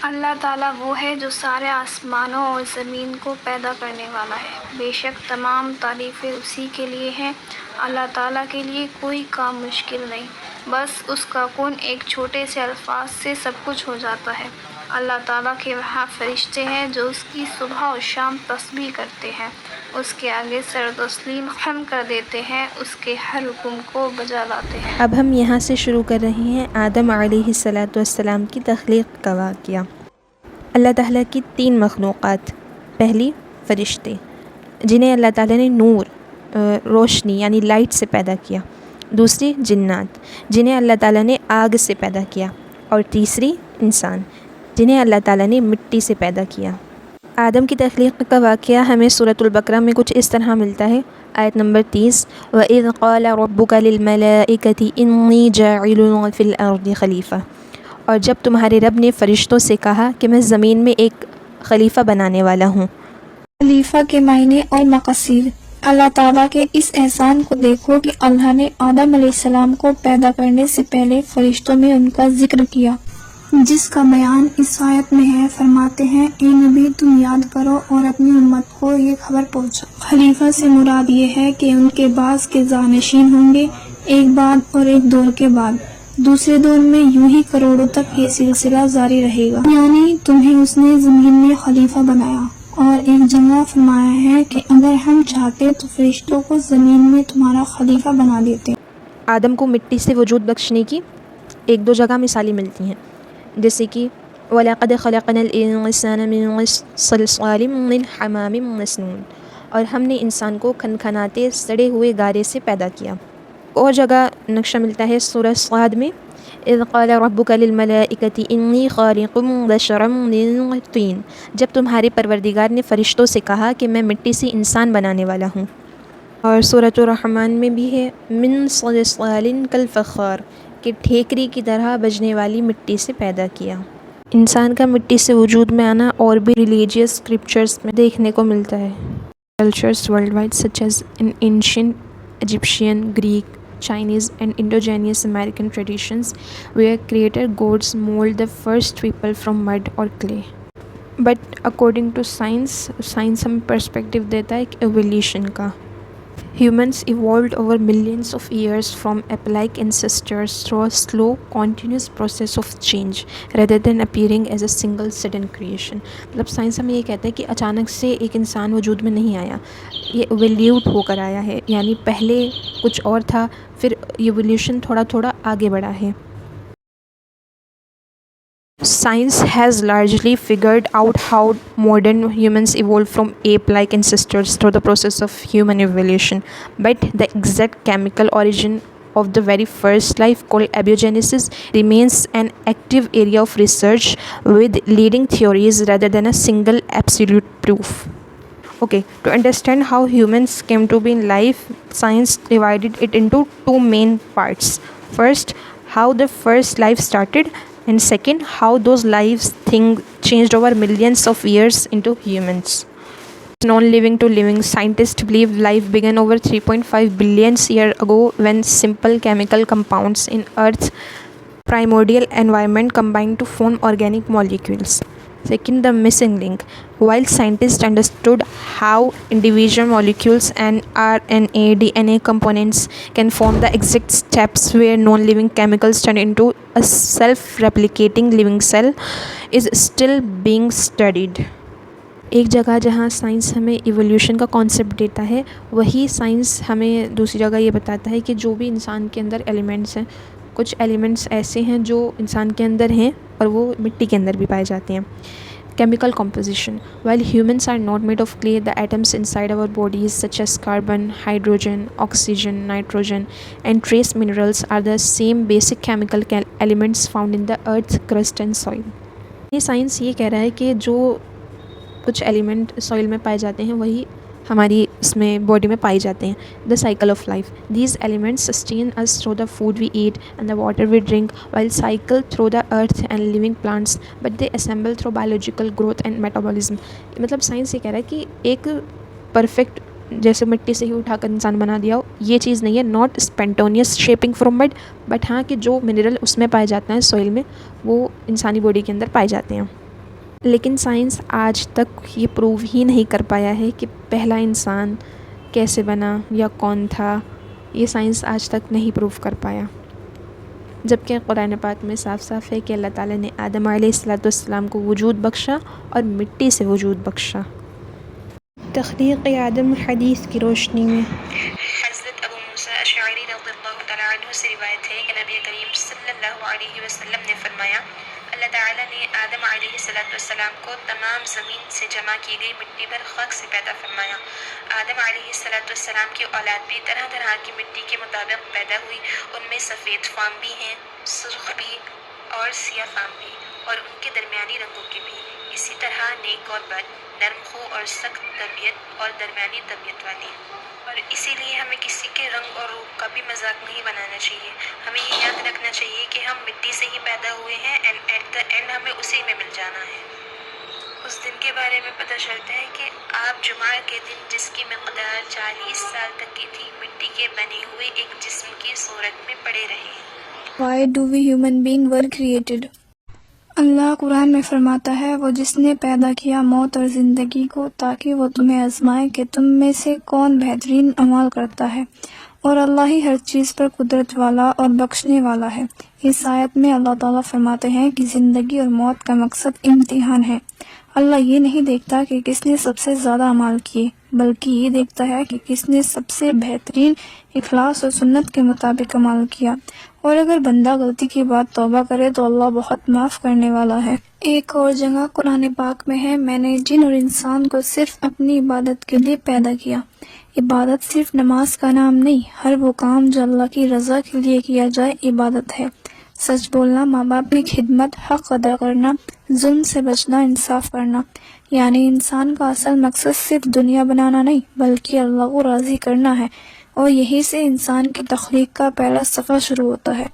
اللہ تعالیٰ وہ ہے جو سارے آسمانوں اور زمین کو پیدا کرنے والا ہے۔ بے شک تمام تعریفیں اسی کے لیے ہیں۔ اللہ تعالیٰ کے لیے کوئی کام مشکل نہیں، بس اس کا کن ایک چھوٹے سے الفاظ سے سب کچھ ہو جاتا ہے۔ اللہ تعالیٰ کے وہاں فرشتے ہیں جو اس کی صبح و شام تسبیح کرتے ہیں، اس کے آگے سر تسلیم خم کر دیتے ہیں، اس کے ہر حکم کو بجا لاتے ہیں۔ اب ہم یہاں سے شروع کر رہے ہیں آدم علیہ السلام کی تخلیق کا واقعہ۔ اللہ تعالیٰ کی 3 مخلوقات۔ پہلی فرشتے، جنہیں اللہ تعالیٰ نے نور روشنی یعنی لائٹ سے پیدا کیا۔ دوسری جنات، جنہیں اللہ تعالیٰ نے آگ سے پیدا کیا۔ اور تیسری انسان، جنہیں اللہ تعالیٰ نے مٹی سے پیدا کیا۔ آدم کی تخلیق کا واقعہ ہمیں سورۃ البقرہ میں کچھ اس طرح ملتا ہے۔ آیت نمبر 30، وَإِذْ قَالَ رَبُّكَ لِلْمَلَائِكَةِ إِنِّي جَاعِلٌ فِي الْأَرْضِ خلیفہ، اور جب تمہارے رب نے فرشتوں سے کہا کہ میں زمین میں ایک خلیفہ بنانے والا ہوں۔ خلیفہ کے معنی اور مقاصد۔ اللہ تعالیٰ کے اس احسان کو دیکھو کہ اللہ نے آدم علیہ السلام کو پیدا کرنے سے پہلے فرشتوں میں ان کا ذکر کیا، جس کا بیان اس آیت میں ہے۔ فرماتے ہیں، اے نبی تم یاد کرو اور اپنی امت کو یہ خبر پہنچاؤ۔ خلیفہ سے مراد یہ ہے کہ ان کے بعد کے جانشین ہوں گے، ایک بعد اور ایک دور کے بعد۔ دوسرے دور میں یوں ہی کروڑوں تک یہ سلسلہ جاری رہے گا، یعنی تمہیں اس نے زمین میں خلیفہ بنایا۔ اور ایک جگہ فرمایا ہے کہ اگر ہم چاہتے تو فرشتوں کو زمین میں تمہارا خلیفہ بنا دیتے۔ آدم کو مٹی سے وجود بخشنے کی 1-2 جگہ مثالیں ملتی ہیں، جیسے کہ وَلَقَدْ خَلَقْنَا الْإِنسَانَ مِنْ صَلْصَالٍ مِنْ حَمَامٍ مَسْنُونٍ، اور ہم نے انسان کو کھنکھناتے سڑے ہوئے گارے سے پیدا کیا۔ اور جگہ نقشہ ملتا ہے سورہ صاد میں، اِذْ قَالَ رَبُّكَ لِلْمَلَائِكَةِ إِنِّي خَالِقٌ بَشَرًا مِنْ طِينٍ، جب تمہارے پروردگار نے فرشتوں سے کہا کہ میں مٹی سے انسان بنانے والا ہوں۔ اور سورۃ الرحمن میں بھی ہے، مِنْ صَلْصَالٍ كَالْفَخَّارِ، کہ ٹھیکری کی طرح بجنے والی مٹی سے پیدا کیا۔ انسان کا مٹی سے وجود میں آنا اور بھی ریلیجیس اسکرپچرز میں دیکھنے کو ملتا ہے۔ Cultures worldwide such as in ancient Egyptian, Greek, Chinese and indigenous American traditions where creator gods mold the first people from mud or clay. But according to science ہم perspective دیتا ہے evolution کا۔ Humans evolved over millions of years from ape-like ancestors through a slow, continuous process of change rather than appearing as a single sudden creation. مطلب science ہمیں یہ کہتا ہے کہ اچانک سے ایک انسان وجود میں نہیں آیا، یہ ایولیوٹ ہو کر آیا ہے، یعنی پہلے کچھ اور تھا، پھر ایولیوشن تھوڑا تھوڑا آگے بڑھا ہے۔ Science has largely figured out how modern humans evolved from ape-like ancestors through the process of human evolution, but the exact chemical origin of the very first life, called abiogenesis, remains an active area of research with leading theories rather than a single absolute proof. Okay, to understand how humans came to be in life, science divided it into 2 main parts. First, how the first life started, and second, how those lives changed over millions of years into humans. Non-living to living, scientists believe life began over 3.5 billion years ago when simple chemical compounds in Earth's primordial environment combined to form organic molecules. Second, the missing link. While scientists understood how individual molecules and RNA, DNA components can form the exact steps where non-living chemicals turn into a self-replicating living cell is still being studied. ایک جگہ جہاں science ہمیں evolution کا concept دیتا ہے، وہی science ہمیں دوسری جگہ یہ بتاتا ہے کہ جو بھی انسان کے اندر ایلیمنٹس ہیں، کچھ ایلیمنٹس ایسے ہیں جو انسان کے اندر ہیں اور وہ مٹی کے اندر بھی پائے جاتے ہیں۔ Chemical composition. While humans are not made of clay, the atoms inside our bodies such as carbon, hydrogen, oxygen, nitrogen, and trace minerals are the same basic chemical elements found in the earth's crust and soil. یہ science یہ کہہ رہا ہے کہ جو کچھ element soil میں پائے جاتے ہیں وہی ہماری اس میں باڈی میں پائے جاتے ہیں۔ The cycle of life. These elements sustain us through the food we eat and the water we drink, while cycle through the earth and living plants, but they assemble through biological growth and metabolism. مطلب science یہ کہہ رہا ہے کہ ایک perfect جیسے مٹی سے ہی اٹھا کر انسان بنا دیا ہو، یہ چیز نہیں ہے، not spontaneous shaping from mud, but ہاں کہ جو منرل اس میں پائے جاتے ہیں سوئل میں وہ انسانی باڈی کے اندر پائے جاتے ہیں۔ لیکن سائنس آج تک یہ پروو ہی نہیں کر پایا ہے کہ پہلا انسان کیسے بنا یا کون تھا. یہ سائنس آج تک نہیں پروو کر پایا، جبکہ قرآن پاک میں صاف صاف ہے کہ اللہ تعالیٰ نے آدم علیہ السلام کو وجود بخشا اور مٹی سے وجود بخشا. تخلیق آدم حدیث کی روشنی میں حضرت ابو موسیٰ اشعری رضی اللہ تعالیٰ عنہ سے روایت ہے کہ نبی کریم صلی اللہ علیہ وسلم نے فرمایا، اللہ تعالیٰ نے آدم علیہ السلام کو تمام زمین سے جمع کی گئی مٹی پر خاک سے پیدا فرمایا. آدم علیہ السلام کی اولاد بھی طرح طرح کی مٹی کے مطابق پیدا ہوئی. ان میں سفید فام بھی ہیں، سرخ بھی اور سیاہ فام بھی، اور ان کے درمیانی رنگوں کے بھی. اسی طرح نیک اور بد، نرم خو اور سخت طبیعت اور درمیانی طبیعت والی. اور اسی لیے ہمیں کسی کے رنگ اور روپ کا بھی مذاق نہیں بنانا چاہیے. ہمیں یہ یاد رکھنا چاہیے کہ ہم مٹی سے ہی پیدا ہوئے ہیں اینڈ ایٹ دا اینڈ ہمیں اسی میں مل جانا ہے. اس دن کے بارے میں پتہ چلتا ہے کہ آپ جمعہ کے دن جس کی مقدار 40 سال تک کی تھی، مٹی کے بنے ہوئے ایک جسم کی صورت میں پڑے رہے. Why do we human beings were created؟ اللہ قرآن میں فرماتا ہے، وہ جس نے پیدا کیا موت اور زندگی کو تاکہ وہ تمہیں آزمائے کہ تم میں سے کون بہترین اعمال کرتا ہے، اور اللہ ہی ہر چیز پر قدرت والا اور بخشنے والا ہے. اس آیت میں اللہ تعالیٰ فرماتے ہیں کہ زندگی اور موت کا مقصد امتحان ہے. اللہ یہ نہیں دیکھتا کہ کس نے سب سے زیادہ اعمال کیے، بلکہ یہ دیکھتا ہے کہ کس نے سب سے بہترین اخلاص اور سنت کے مطابق عمل کیا. اور اگر بندہ غلطی کے بعد توبہ کرے تو اللہ بہت معاف کرنے والا ہے. ایک اور جگہ قرآن پاک میں ہے، میں نے جن اور انسان کو صرف اپنی عبادت کے لیے پیدا کیا. عبادت صرف نماز کا نام نہیں، ہر وہ کام جو اللہ کی رضا کے لیے کیا جائے عبادت ہے. سچ بولنا، ماں باپ کی خدمت، حق ادا کرنا، ظلم سے بچنا، انصاف کرنا. یعنی انسان کا اصل مقصد صرف دنیا بنانا نہیں بلکہ اللہ کو راضی کرنا ہے، اور یہی سے انسان کی تخلیق کا پہلا صفحہ شروع ہوتا ہے.